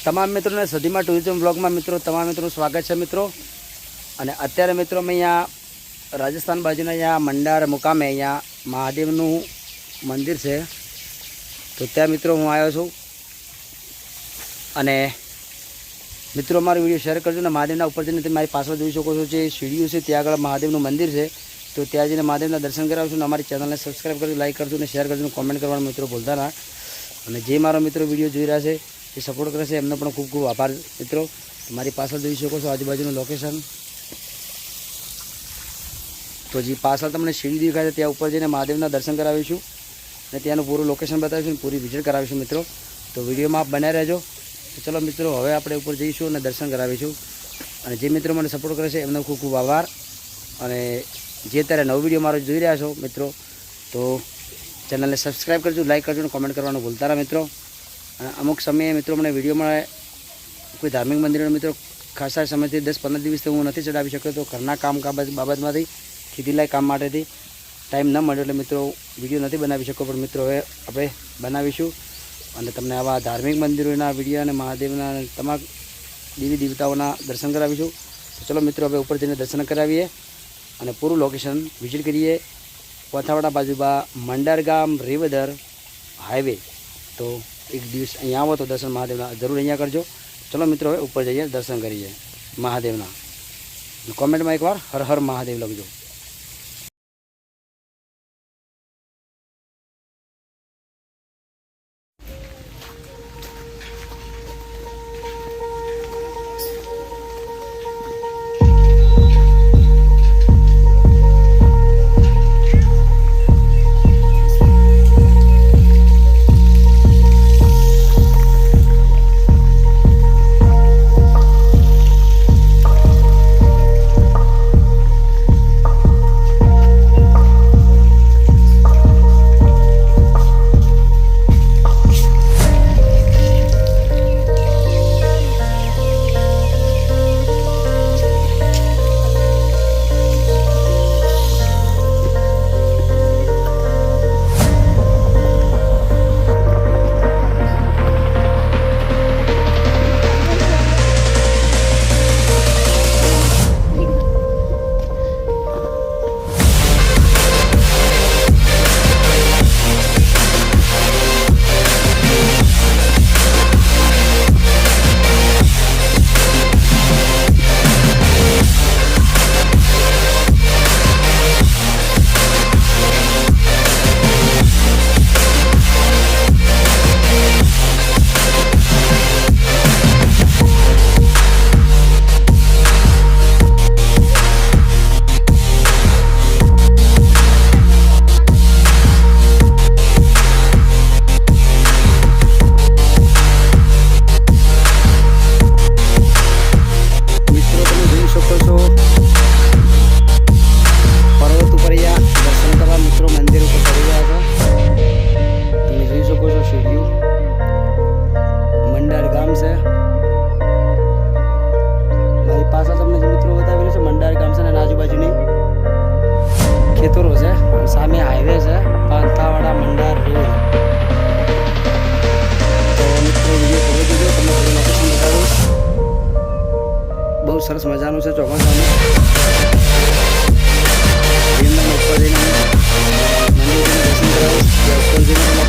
તમામ મિત્રોને સદીમાં ટુરિઝમ બ્લોગમાં મિત્રો તમામ મિત્રોનું સ્વાગત છે મિત્રો। અને અત્યારે મિત્રો અમે અહીંયા રાજસ્થાન બાજુના અહીંયા મંડાર મુકામે અહીંયા મહાદેવનું મંદિર છે, તો ત્યાં મિત્રો હું આવ્યો છું। અને મિત્રો અમારો વિડીયો શેર કરજો ને મહાદેવના ઉપર જઈને તમે મારી પાછળ જોઈ શકો છો જે સીડીઓ છે ત્યાં આગળ મહાદેવનું મંદિર છે, તો ત્યાં જઈને મહાદેવના દર્શન કરાવશું ને અમારી ચેનલને સબસ્ક્રાઈબ કરજો, લાઈક કરજો અને શેર કરજો, કોમેન્ટ કરવાનું મિત્રો ભૂલતા ના। અને જે મારો મિત્રો વિડીયો જોઈ રહ્યા છે એ સપોર્ટ કરે છે એમનો પણ ખૂબ ખૂબ આભાર મિત્રો। મારી પાછળ જોઈ શકો છો આજુબાજુનું લોકેશન, તો જે પાછળ તમને સીડી દેખાય છે ત્યાં ઉપર જઈને મહાદેવના દર્શન કરાવીશું અને ત્યાંનું પૂરું લોકેશન બતાવીશું, પૂરી વિઝિટ કરાવીશું મિત્રો। તો વિડીયોમાં આપ બન્યા રહેજો। તો ચલો મિત્રો હવે આપણે ઉપર જઈશું અને દર્શન કરાવીશું। અને જે મિત્રો મને સપોર્ટ કરે છે એમનો ખૂબ ખૂબ આભાર। અને જે અત્યારે નવો વિડીયો મારો જોઈ રહ્યા છો મિત્રો તો ચેનલને સબસ્ક્રાઈબ કરજો, લાઈક કરજો અને કોમેન્ટ કરવાનું ભૂલતા ના મિત્રો। અને અમુક સમયે મિત્રો મને વિડીયોમાં કોઈ ધાર્મિક મંદિરનો મિત્રો ખાસા સમયથી 10-15 દિવસથી હું નથી ચડાવી શક્યો, તો ઘરના કામ બાબતમાંથી ખેતીલાયક કામ માટેથી ટાઈમ ન મળ્યો એટલે મિત્રો વિડીયો નથી બનાવી શક્યો, પણ મિત્રો હવે આપણે બનાવીશું અને તમને આવા ધાર્મિક મંદિરોના વિડીયો અને મહાદેવના તમામ દેવી દેવતાઓના દર્શન કરાવીશું। તો ચલો મિત્રો હવે ઉપર જઈને દર્શન કરાવીએ અને પૂરું લોકેશન વિઝિટ કરીએ। કોથાવાડા બાજુબા મંડાર ગામ રેવદર હાઈવે, તો એક દિવસ અહીંયા આવો તો દર્શન મહાદેવના જરૂર અહીંયા કરજો। ચલો મિત્રો હવે ઉપર જઈએ દર્શન કરીએ મહાદેવના। કોમેન્ટમાં એકવાર હર હર મહાદેવ લખજો। ખેતરો છે, સામે હાઈવે છે કોથાવાડા મંડાર રોડ। તો મિત્રો વિડીયો પૂરો જોજો, તમને બધું લોકેશન બતાવીશ। બહુ સરસ મજાનું છે ચોમાસાનું ઉપર જઈને મંદિરના દર્શન કરાવીશ, ઉપર જઈને